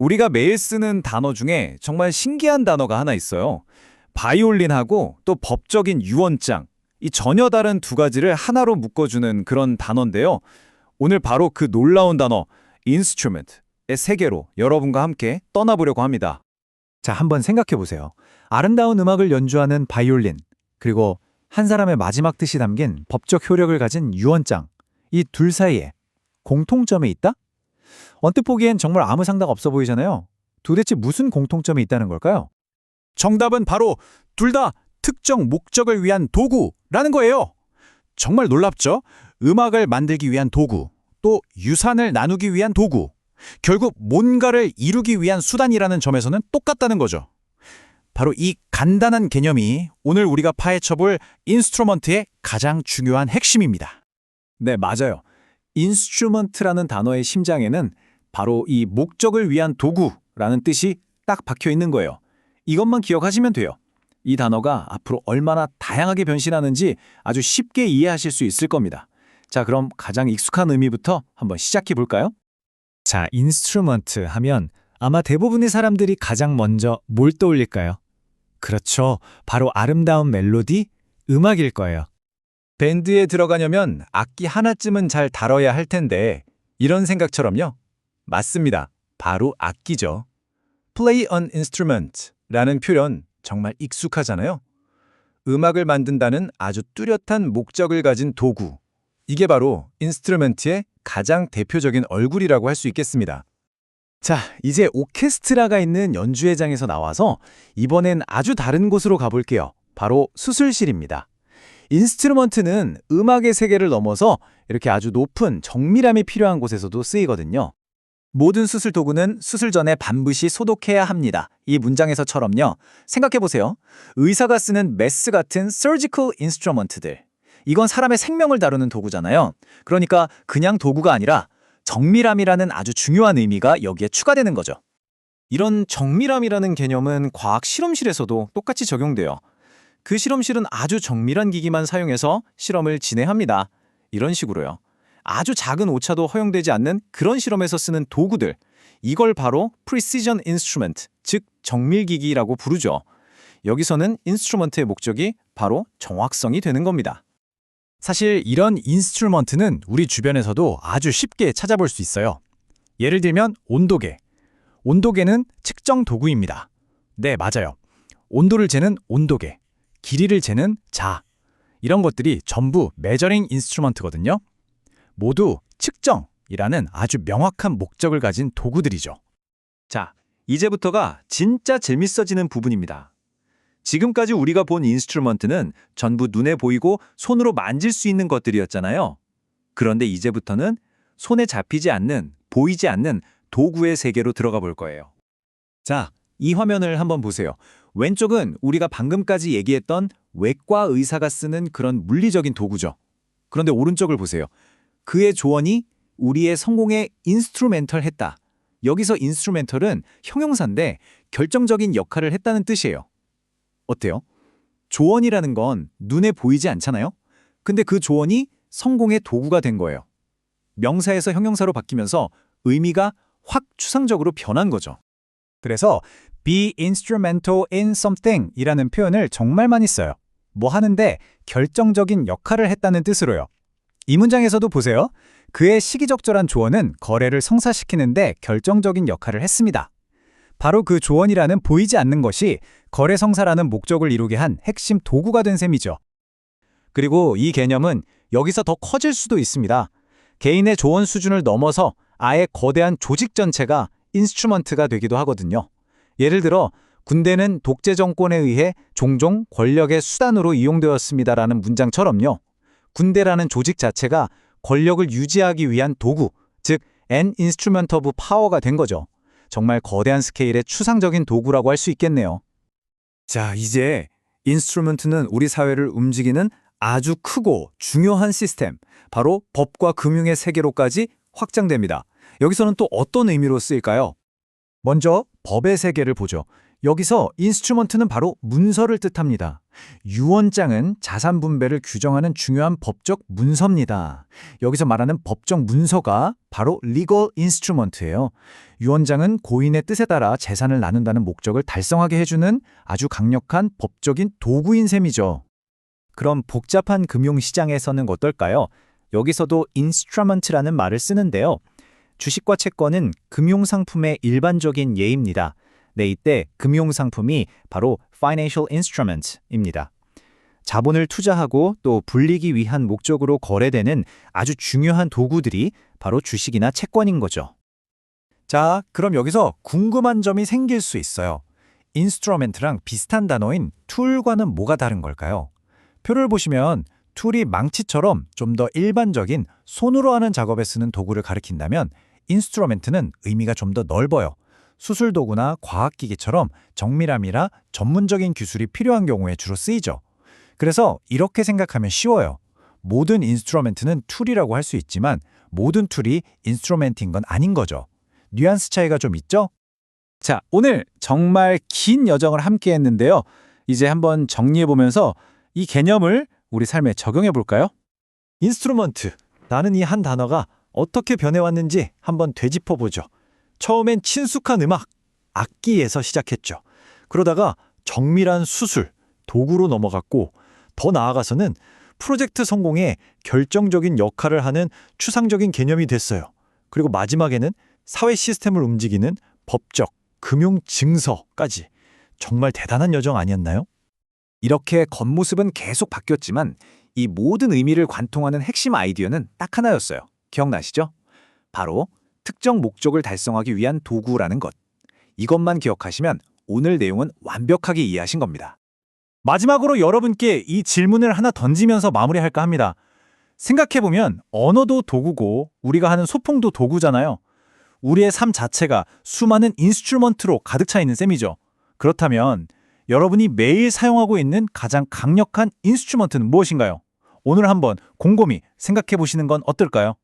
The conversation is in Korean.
우리가 매일 쓰는 단어 중에 정말 신기한 단어가 하나 있어요. 바이올린하고 또 법적인 유언장, 이 전혀 다른 두 가지를 하나로 묶어주는 그런 단어인데요. 오늘 바로 그 놀라운 단어, instrument의 세계로 여러분과 함께 떠나보려고 합니다. 자, 한번 생각해 보세요. 아름다운 음악을 연주하는 바이올린, 그리고 한 사람의 마지막 뜻이 담긴 법적 효력을 가진 유언장, 이 둘 사이에 공통점이 있다? 언뜻 보기엔 정말 아무 상관 없어 보이잖아요. 도대체 무슨 공통점이 있다는 걸까요? 정답은 바로 둘 다 특정 목적을 위한 도구라는 거예요. 정말 놀랍죠? 음악을 만들기 위한 도구, 또 유산을 나누기 위한 도구, 결국 뭔가를 이루기 위한 수단이라는 점에서는 똑같다는 거죠. 바로 이 간단한 개념이 오늘 우리가 파헤쳐볼 인스트루먼트의 가장 중요한 핵심입니다. 네, 맞아요. 인스트루먼트라는 단어의 심장에는 바로 이 목적을 위한 도구라는 뜻이 딱 박혀 있는 거예요. 이것만 기억하시면 돼요. 이 단어가 앞으로 얼마나 다양하게 변신하는지 아주 쉽게 이해하실 수 있을 겁니다. 자, 그럼 가장 익숙한 의미부터 한번 시작해 볼까요? 자, 인스트루먼트 하면 아마 대부분의 사람들이 가장 먼저 뭘 떠올릴까요? 그렇죠. 바로 아름다운 멜로디, 음악일 거예요. 밴드에 들어가려면 악기 하나쯤은 잘 다뤄야 할 텐데 이런 생각처럼요. 맞습니다. 바로 악기죠. Play an instrument라는 표현 정말 익숙하잖아요. 음악을 만든다는 아주 뚜렷한 목적을 가진 도구. 이게 바로 인스트루먼트의 가장 대표적인 얼굴이라고 할 수 있겠습니다. 자, 이제 오케스트라가 있는 연주회장에서 나와서 이번엔 아주 다른 곳으로 가볼게요. 바로 수술실입니다. 인스트루먼트는 음악의 세계를 넘어서 이렇게 아주 높은 정밀함이 필요한 곳에서도 쓰이거든요. 모든 수술 도구는 수술 전에 반드시 소독해야 합니다. 이 문장에서처럼요. 생각해보세요. 의사가 쓰는 메스 같은 surgical instrument들. 이건 사람의 생명을 다루는 도구잖아요. 그러니까 그냥 도구가 아니라 정밀함이라는 아주 중요한 의미가 여기에 추가되는 거죠. 이런 정밀함이라는 개념은 과학 실험실에서도 똑같이 적용돼요. 그 실험실은 아주 정밀한 기기만 사용해서 실험을 진행합니다. 이런 식으로요. 아주 작은 오차도 허용되지 않는 그런 실험에서 쓰는 도구들, 이걸 바로 precision instrument, 즉 정밀기기라고 부르죠. 여기서는 인스트루먼트의 목적이 바로 정확성이 되는 겁니다. 사실 이런 인스트루먼트는 우리 주변에서도 아주 쉽게 찾아볼 수 있어요. 예를 들면 온도계. 온도계는 측정 도구입니다. 네, 맞아요. 온도를 재는 온도계, 길이를 재는 자. 이런 것들이 전부 메저링 인스트루먼트거든요. 모두 측정이라는 아주 명확한 목적을 가진 도구들이죠. 자, 이제부터가 진짜 재밌어지는 부분입니다. 지금까지 우리가 본 인스트루먼트는 전부 눈에 보이고 손으로 만질 수 있는 것들이었잖아요. 그런데 이제부터는 손에 잡히지 않는, 보이지 않는 도구의 세계로 들어가 볼 거예요. 자, 이 화면을 한번 보세요. 왼쪽은 우리가 방금까지 얘기했던 외과 의사가 쓰는 그런 물리적인 도구죠. 그런데 오른쪽을 보세요. 그의 조언이 우리의 성공에 인스트루멘털했다. 여기서 인스트루멘털은 형용사인데 결정적인 역할을 했다는 뜻이에요. 어때요? 조언이라는 건 눈에 보이지 않잖아요? 근데 그 조언이 성공의 도구가 된 거예요. 명사에서 형용사로 바뀌면서 의미가 확 추상적으로 변한 거죠. 그래서 be instrumental in something 이라는 표현을 정말 많이 써요. 뭐 하는데 결정적인 역할을 했다는 뜻으로요. 이 문장에서도 보세요. 그의 시기적절한 조언은 거래를 성사시키는데 결정적인 역할을 했습니다. 바로 그 조언이라는 보이지 않는 것이 거래 성사라는 목적을 이루게 한 핵심 도구가 된 셈이죠. 그리고 이 개념은 여기서 더 커질 수도 있습니다. 개인의 조언 수준을 넘어서 아예 거대한 조직 전체가 인스트루먼트가 되기도 하거든요. 예를 들어 군대는 독재 정권에 의해 종종 권력의 수단으로 이용되었습니다라는 문장처럼요. 군대라는 조직 자체가 권력을 유지하기 위한 도구, 즉 an instrument of power가 된 거죠. 정말 거대한 스케일의 추상적인 도구라고 할 수 있겠네요. 자, 이제 인스트루먼트는 우리 사회를 움직이는 아주 크고 중요한 시스템, 바로 법과 금융의 세계로까지 확장됩니다. 여기서는 또 어떤 의미로 쓰일까요? 먼저 법의 세계를 보죠. 여기서 instrument는 바로 문서를 뜻합니다. 유언장은 자산 분배를 규정하는 중요한 법적 문서입니다. 여기서 말하는 법적 문서가 바로 legal instrument예요. 유언장은 고인의 뜻에 따라 재산을 나눈다는 목적을 달성하게 해주는 아주 강력한 법적인 도구인 셈이죠. 그럼 복잡한 금융시장에서는 어떨까요? 여기서도 instrument라는 말을 쓰는데요. 주식과 채권은 금융상품의 일반적인 예입니다. 네, 이때 금융상품이 바로 financial instrument입니다. 자본을 투자하고 또 불리기 위한 목적으로 거래되는 아주 중요한 도구들이 바로 주식이나 채권인 거죠. 자, 그럼 여기서 궁금한 점이 생길 수 있어요. instrument랑 비슷한 단어인 tool과는 뭐가 다른 걸까요? 표를 보시면 툴이 망치처럼 좀 더 일반적인 손으로 하는 작업에 쓰는 도구를 가리킨다면 인스트루멘트는 의미가 좀 더 넓어요. 수술 도구나 과학기기처럼 정밀함이라 전문적인 기술이 필요한 경우에 주로 쓰이죠. 그래서 이렇게 생각하면 쉬워요. 모든 인스트루멘트는 툴이라고 할 수 있지만 모든 툴이 인스트루멘트인 건 아닌 거죠. 뉘앙스 차이가 좀 있죠? 자, 오늘 정말 긴 여정을 함께 했는데요. 이제 한번 정리해보면서 이 개념을 우리 삶에 적용해 볼까요? 인스트루먼트, 나는 이 한 단어가 어떻게 변해왔는지 한번 되짚어 보죠. 처음엔 친숙한 음악, 악기에서 시작했죠. 그러다가 정밀한 수술, 도구로 넘어갔고 더 나아가서는 프로젝트 성공에 결정적인 역할을 하는 추상적인 개념이 됐어요. 그리고 마지막에는 사회 시스템을 움직이는 법적, 금융 증서까지. 정말 대단한 여정 아니었나요? 이렇게 겉모습은 계속 바뀌었지만 이 모든 의미를 관통하는 핵심 아이디어는 딱 하나였어요. 기억나시죠? 바로 특정 목적을 달성하기 위한 도구라는 것. 이것만 기억하시면 오늘 내용은 완벽하게 이해하신 겁니다. 마지막으로 여러분께 이 질문을 하나 던지면서 마무리할까 합니다. 생각해보면 언어도 도구고 우리가 하는 소통도 도구잖아요. 우리의 삶 자체가 수많은 인스트루먼트로 가득 차 있는 셈이죠. 그렇다면 여러분이 매일 사용하고 있는 가장 강력한 인스트루먼트는 무엇인가요? 오늘 한번 곰곰이 생각해 보시는 건 어떨까요?